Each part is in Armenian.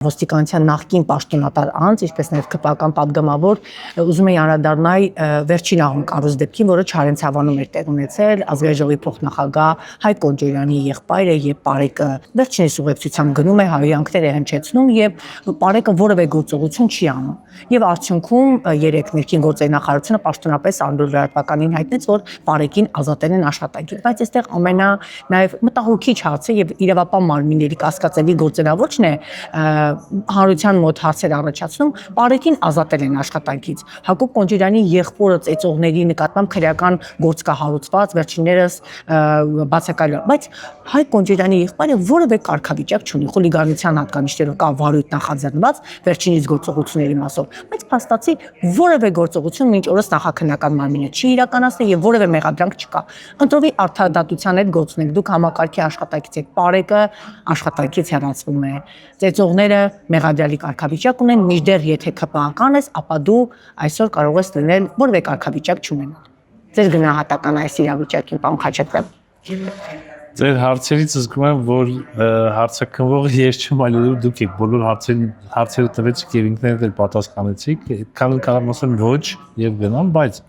ոստիկանության նախկին պաշտոնատար անձ, ինչպես նաև քպական падգամավոր, ուզում էի անդրադառնալ վերջին աղմկարուս դեպքին, որը Չարենցավանում էր տեղ ունեցել, ազգային ժողովի փոխնախագահ Հայկ Կոնջոյանի եղբայրը եւ Պարեկը վերջինիս ուղեկցությամբ գնում է հայհոյանքներ է հնչեցնում եւ Պարեկը որևէ գործողություն չի անում։ Եւ արդյունքում երեք ներքին գործերի նախարարությունը պաշտոնապես անդուր լրատվականին հայտնեց, որ Պարեկին ազատել են աշխատանքից, բայց այստեղ ամենա նաև մտահոգիչ հարցը եւ իրավապահ մարմինների կասկածելի գործելավոճն է հանրության մոտ հարցեր առաջացնում, Պարեկին ազատել են աշխատանքից։ Հակոբ Կոնջոյանի եղբորը ծեծողների նկատմամբ քրեական գործ կա հարուցված, վերջիններս բացակայել, բայց Հայկ Կոնջոյանի եղբայրը որևէ կարգավիճակ չունի, խուլիգանության հատկանիշներով կա վարույթ նախաձեռնված վերջինիս գործողությունների մասով, բայց փաստացի որևէ գործողություն մինչ օրս նախաքննական մարմինը չի իրականացնել եւ որևէ մեղադրանք չկա։ Ընտրովի արդարադատության հետ գործունեք, դուք համակարգի աշխատակից եք, Պարեկը աշխատանքից հեռացվում է, ծեծողները մեղադրյալի կարգավիճակ ունեն, մինչդեռ եթե ԿՊԱ-ական ես, ապա դու այսօր կարող ես լինել որևէ կարգավիճակ չունենալ։ Ձեր գնահատական այս իրավիճակին, պարոն Խաչատրյան։ Ձեր հարցերից զգում եմ, որ հարցաքննողը ես չեմ, այլ դուք եք բոլոր հարցերը տվեցիք եւ ինքներդ էլ պատասխանեցիք, այդքան կարող ասեմ ոչ եւ գնամ, բայց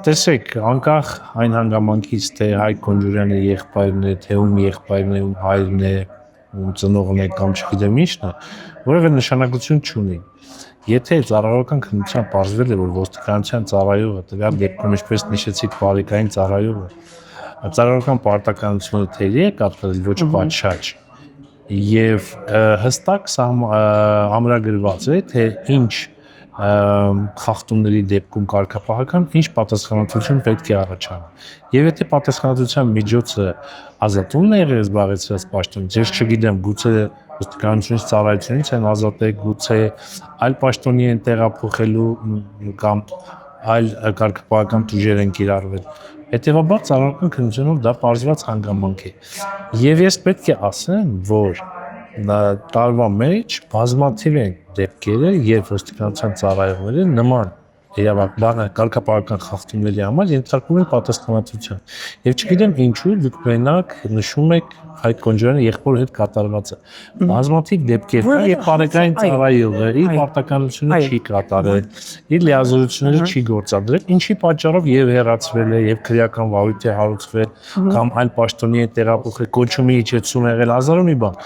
տեսեք, անկախ այն հանգամանքից, թե Հայկ Կոնջոյանի եղբայրն է, թե ում եղբայրն է, ում հայրն է, ում ծնողն է կամ չգիտեմ ինչն է, որևէ նշանակություն չունի։ Եթե ծառայողական քննության պարզվել է, որ ոստիկանության ծառայողը տվյալ դեպքում ինչպես նշեցիք Պարեկային ծառայողը ծառայողական պարտականությունը թերի է կատարել ոչ պատշաճ եւ հստակ ամրագրված է, թե ինչ խախտումների դեպքում կարգապահական ինչ պատասխանատվություն պետք է առաջանի։ Եվ եթե պատասխանատվության միջոցը ազատումն է եղել զբաղեցրած պաշտոնից, ես չգիտեմ, գուցե ոստիկանությունից ծառայությունից են ազատել, գուցե այլ պաշտոնի են տեղափոխելու կամ այլ կարգապահական ուժեր են կիրառվել։ Հետևաբար ծառայական քննությունով դա պարզված հանգամանք է։ Եվ ես պետք է ասեմ, որ տարվա մեջ բազմաթիվ են դեպքերը, երբ ոստիկանության ծառայողները նման կարգապահական խախտումների համար ենթարկվում են պատասխանատվության։ Եվ չգիտեմ ինչու դուք մենակ նշում եք Հայկ Կոնջոյանի եղբորի հետ կատարվածը։ Բազմաթիվ դեպքեր կան, երբ Պարեկային ծառայողը իր պարտականությունը չի կատարել, իր լիազորությունները չի գործադրել, ինչի պատճառով եւ հեռացվել է, եւ քրեական վարույթ է հարուցվել, կամ այլ պաշտոնի է տեղափոխել, կոչումի իջեցում եղել, հազար ու մի բան։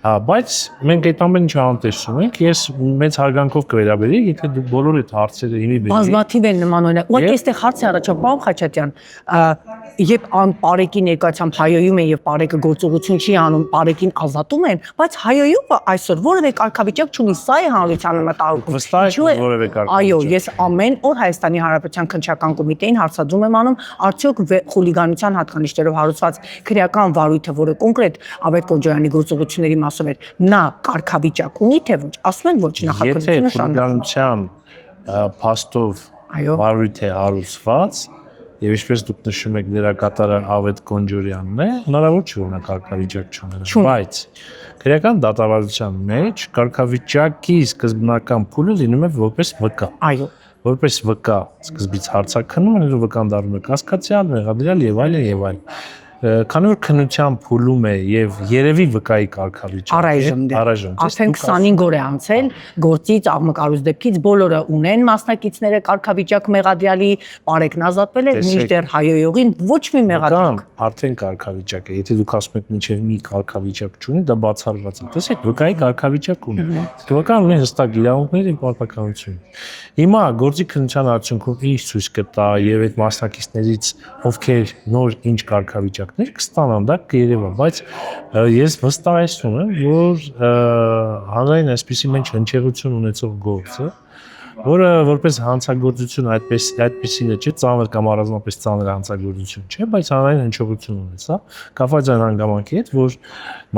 Բայց մենք այդ ամեն ինչը անտեսում ենք, ես մեծ հարգանքով կվերաբերի, եթե դուք բոլոր այդ հարցերը իմի բերեք։ Բազմաթիվ են նման օրինակ։ Ուղղակի այստեղ հարց է առաջանում, պարոն Խաչատրյան, երբ Պարեկի ներկայությամբ հայոյում են եւ Պարեկը գործողություն չի անում, Պարեկին ազատում են, բայց հայոյումը այսօր որևէ կարգավիճակ չունի, սա է հանրության մտահոգությունը։ Վստահ եք որևէ կարգավիճակ։ Այո, ես ամեն օր Հայաստանի Հանրապետության քննչական կոմիտեին հարցադրում եմ անում, արդյոք խուլիգանության հատկանիշներով հարուցված քրեական վարույթը, որը կոնկրետ Ավետ Կոնջոյանի գործողությունների մասով էր, նա կարգավիճակ ունի թե ոչ, ասում են ոչ, նախաքննությունը խուլիգանության փաստով վարույթ է հարուցված, եւ ինչպես դուք նշում եք դերակատարը Ավետ Կոնջոյանն է, հնարավոր չէ որ նա կարգավիճակ չունենա, բայց քրեական դատավարության մեջ կարգավիճակի սկզբնական փուլը լինում է որպես վկա։ Այո, որպես վկա սկզբից հարցաքննում են, վկան դառնում է կասկածյալ, մեղադրյալ եւ այլն եւ այլն։ Քանի որ քննության փուլում է եւ երևի վկայի կարգավիճակ առայժմ արդեն 25 օր է անցել գործից աղմկարուս դեպքից բոլորը ունեն մասնակիցները կարգավիճակ մեղադրյալի, Պարեկն ազատվել է, մինչդեռ հայոյողին ոչ մի մեղադրանք արդեն կարգավիճակ է, եթե դուք ասում եք մինչեւ մի կարգավիճակ չունի, դա բացառված է։ Տեսեք, վկայի կարգավիճակ ունի։ Վկան ունի հստակ իրավունքներ եւ պարտականություն։ Հիմա գործի քննության արդյունքում ինչ ցույց կտա եւ այդ մասնակիցներից ովքեր նոր ինչ կարգավիճակներ կստանան, դա կերևա, բայց ես վստահեցնում եմ, որ հանրային այսպիսի մեջ հնչեղություն ունեցող գործը, որը որպես հանցագործություն այդպեսին չէ, ծանր կամ առանձնապես ծանր հանցագործություն չէ, բայց հանրային հնչողություն ունեցա, կապված այն հանգամանքի հետ, որ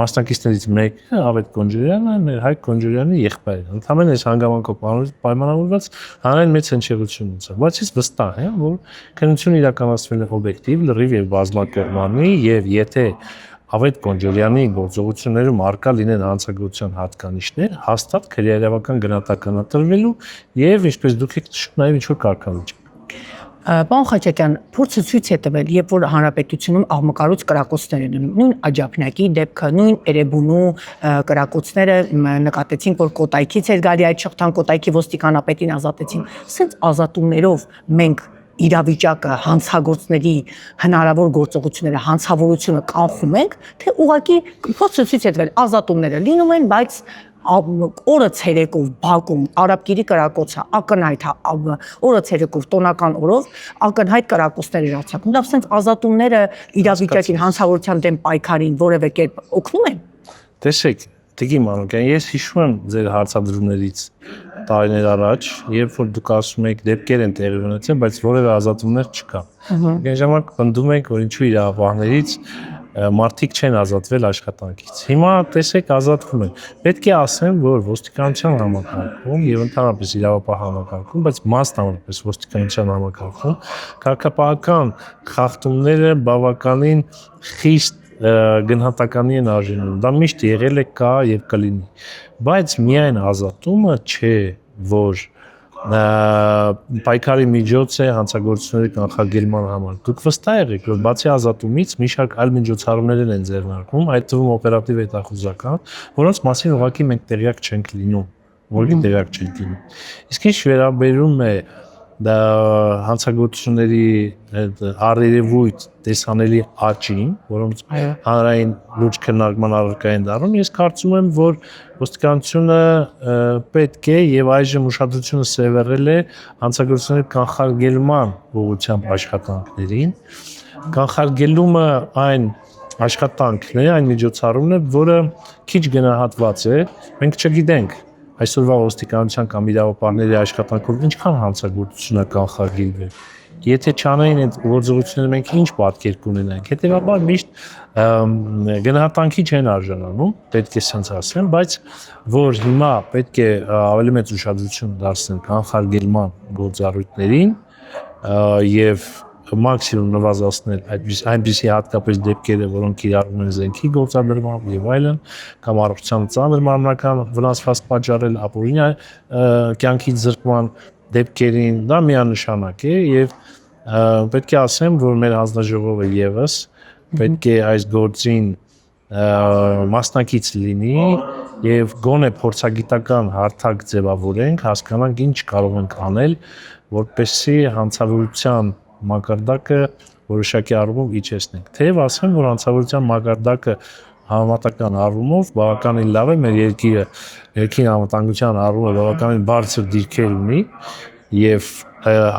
մասնակիցներից մեկը Ավետ Կոնջոյանը մեր Հայկ Կոնջոյանի եղբայրն է։ Ընդհանրապես այս հանգամանքով պայմանավորված հանրային մեծ հնչեղություն ունեցա, բայց ես վստահ եմ, որ քննությունը իրականացվել է օբյեկտիվ, լրիվ եւ բազմակողմանի, եւ եթե Ավետ Կոնջոյանի գործողություններում արկա լինեն հանցագործության հատկանիշներ, հաստատ քրեական գնահատական տրվելու եւ ինչպես դուք եք նշում նաեւ ինչ որ կարգավիճակ։ Պարոն Խաչատյան, փորձը ցույց է տվել, երբ որ հանրապետությունում աղմկարուց կրակոցներ են լինում, նույն Աջափնյակի դեպքը, նույն Էրեբունու կրակոցները նկատեցինք, որ Կոտայքից էր գալի այդ շղթան, Կոտայքի ոստիկանապետին ազատեցին։ Սենց ազատումներով մենք իրավիճակը հանցագործների հնարավոր գործողությունները հանցավորությունը կանխում ենք, թե ուղղակի փորձը ցույց է տվել ազատումները լինում են, բայց օրը ցերեկով Բաքվում արաբկիրի կրակոցը ակնհայտ օրը ցերեկով տոնական օրով ակնհայտ կրակոցներ էր արձակում։ Լավ, սենց ազատումները իրավիճակին հանցավորության դեմ պայքարին որևէ կերպ օգնում են։ Տեսեք, Տիկին Մանուկյան, ես հիշում եմ ձեր հարցադրումներից տարիներ առաջ, երբ որ դուք ասում եք դեպքեր են տեղի ունեցել, բայց որևէ ազատումներ չկա։ Այն ժամանակ պնդում եք, որ ինչու իրավապահներից մարդիկ չեն ազատվել աշխատանքից։ Հիմա տեսեք ազատվում են։ Պետք է ասեմ, որ ոստիկանության համակարգում եւ ընդհանրապես իրավապահ համակարգում, բայց մասնավորապես ոստիկանության համակարգում քաղաքապահական խախտումները բավականին խիստ գնահատականի են արժանանում։ Դա միշտ եղել է, կա եւ կլինի։ Բայց միայն ազատումը չէ, որ պայքարի միջոց է հանցագործությունների կանխարգելման համար։ Դուք վստահ եղեք, որ բացի ազատումից մի շարք այլ միջոցառումներ են ձեռնարկվում, այդ թվում օպերատիվ հետախուզական, որոնց մասին ուղղակի մենք տեղյակ չենք լինում, որի տեղյակ չենք լինում։ Իսկ ինչ վերաբերում է դա հանցագործությունների առերևույթ տեսանելի աճին, որոնց հանրային լուրջ քննարկման առարկա են դառնում, ես կարծում եմ, որ ոստիկանությունը պետք է եւ այժմ ուշադրությունը սևեռել է հանցագործությունների կանխարգելման ուղղությամբ աշխատանքներին, կանխարգելումը այն աշխատանքն է, այն միջոցառումն է, որը քիչ գնահատված է, մենք չգիտենք այսօրվա ոստիկանության կամ իրավապահների աշխատանքով ինչքան հանցագործություն է կանխարգելվել։ Եթե չանային այդ գործողությունները մենք ինչ պատկեր կունենանք։ Հետևաբար միշտ գնահատանքի չեն արժանանում, պետք է սենց ասեմ, բայց որ հիմա պետք է ավելի մեծ ուշադրություն դարձնել կանխարգելման գործառույթներին եւ մաքսիմում նվազեցնել այնպիսի հատկապես դեպքերը, որոնք կիրառվում են զենքի գործադրմամբ եւ այլն, կամ առողջության ծանր մարմնական վնասված պատճառել ապօրինի կյանքից զրկման դեպքերին, դա միանշանակ է եւ պետք է ասեմ, որ մեր հանձնաժողովը եւս պետք է այս գործին մասնակից լինի եւ գոնե փորձագիտական հարթակ ձևավորենք, հասկանանք ինչ կարող ենք անել, որպեսզի հանցավորության մակարդակը որոշակի առումով իջեցնենք։ Թեև ասեմ, որ հանցավորության մակարդակը համապատասխան առումով բավականին լավ է, մեր երկրի անվտանգության առումով բավականին բարձր դիրքեր ունի եւ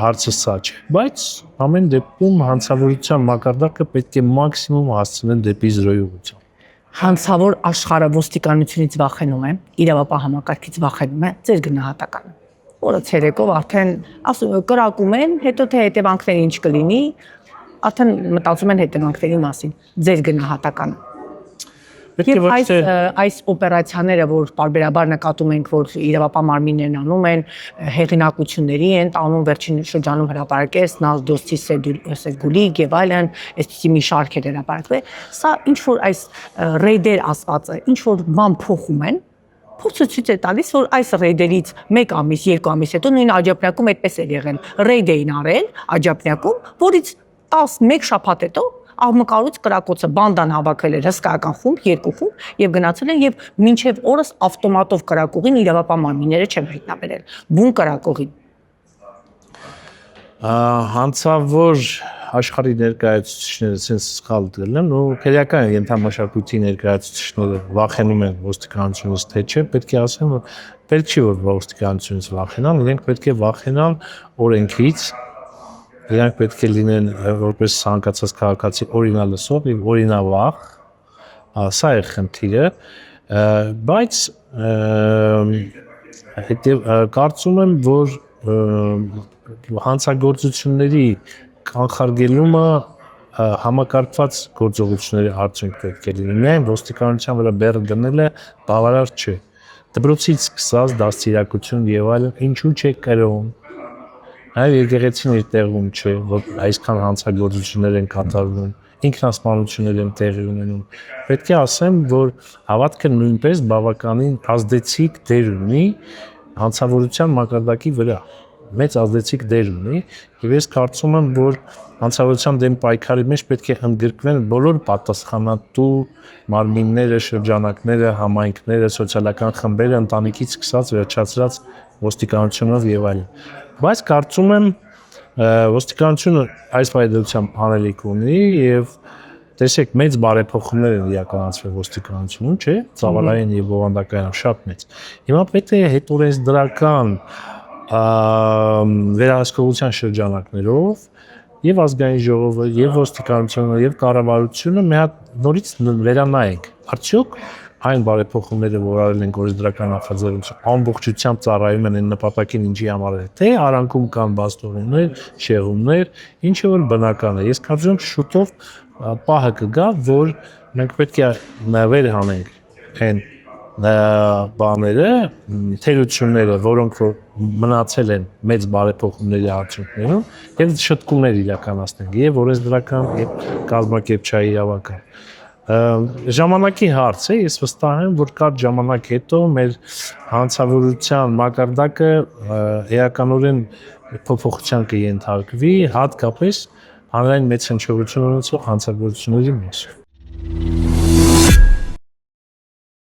հարցը սա չէ։ Բայց ամեն դեպքում հանցավորության մակարդակը պետք է մաքսիմում հասցնել դեպի զրոյողություն։ Հանցավոր աշխարհը ոստիկանությունից վախենում է, իրավապահ համակարգից վախենում է, ձեր գնահատականը։ Օրը ցերեկով արդեն կրակում են, հետո թե հետևանքները ինչ կլինի, արդեն մտածում են հետևանքների մասին, ձեր գնահատականը։ Եվ այս օպերացիաները, որ պարբերաբար նկատում ենք, որ իրավապահ մարմիններն անում են, հեղինակությունների են տանում, վերջին շրջանում հրապարակեց Նազդոստի Սեդգուլիկ եւ այլն, այսպիսի մի շարք էր հրապարակվել, սա ինչ որ այս ռեյդեր ասվածը, ինչ որ բան փոխում են, փորձը ցույց է տալիս, որ այս ռեյդերից 1 ամիս, 2 ամիս հետո նույն Աջափնյակում այդպես էր եղել, ռեյդ էին արել Աջափնյակում, որից 11 շաբաթ հետո աղմկարուց կրակոցը բանդան հավաքել էր հսկայական խումբ, 2 խումբ եւ գնացել են եւ մինչեւ օրս ավտոմատով կրակողին իրավապահ մարմինները չեն հայտնաբերել, բուն կրակողին։ Հանցավոր աշխարհի ներկայացուցիչները sense սխալ դրել են, ու քերական ենթամաշակույթի ներկայացուցիչները վախենում են ոստիկանությունից, թե չէ, պետք է ասեմ, որ պետք չի որ ոստիկանությունից վախենան, իրենք պետք է վախենան օրենքից, իրենք պետք է լինեն որպես ցանկացած քաղաքացի օրինալսող եւ օրինավախ, սա է խնդիրը, բայց կարծում եմ, որ հանցագործությունների կանխարգելումը համակարգված գործողությունների արդյունք պետք է լինի։ Միայն ոստիկանության վրա բեռը դնելը բավարար չէ։ Դպրոցից սկսած դաստիարակություն եւ այլն, ինչու՞ չէ կրում։ Այլ եկեղեցին իր տեղում չէ, որ այսքան հանցագործություններ են կատարվում, ինքնասպանություններ են տեղի ունենում։ Պետք է ասեմ, որ հավատքը նույնպես բավականին ազդեցիկ դեր ունի հանցավորության մակարդակի վրա։ մեծ ազդեցիկ դեր ունի եւ ես կարծում եմ, որ անցավարության դեմ պայքարի մեջ պետք է ընդգրկվեն բոլոր պատասխանատու մարմինները, շրջանակները, համայնքները, սոցիալական խմբերը, ընտանիքից սկսած վերջացրած ոստիկանությունով եւ այլն։ Բայց կարծում եմ ոստիկանությունը այս վայրդրությամբ անելիք ունի եւ տեսեք մեծ բարեփոխումներ են իրականացվել ոստիկանությունում, չէ՞, ծավալային եւ բովանդակային շատ մեծ։ Հիմա պետք է հետօրենսդրական վերահսկողության շրջանակներով եւ ազգային ժողովը, եւ ոստիկանությունը, եւ կառավարությունը մի հատ նորից վերանայենք։ Արդյոք այն բարեփոխումները, որ արել են օրենսդրական նախաձեռնություն, ամբողջությամբ ծառայում են այն նպատակին, ինչի համար է, թե արանքում կան բաստոններ, շեղումներ, ինչը որ բնական է։ Ես կարծում եմ շուտով պահը կգա, որ մենք պետք է նվեր հանենք այն բաները, թերությունները, որոնք որ մնացել են մեծ բարեփոխումների արդյունքներում, եւ շտկումներ իրականացնենք եւ օրենսդրական եւ կազմակերպչայի իրավական։ Ժամանակի հարց է, ես վստահ եմ, որ կարճ ժամանակ հետո մեր հանցավորության մակարդակը էականորեն փոփոխության կենթարկվի, հատկապես հանրային մեծ հնչողություն ունեցող հանցագործությունների մեջ։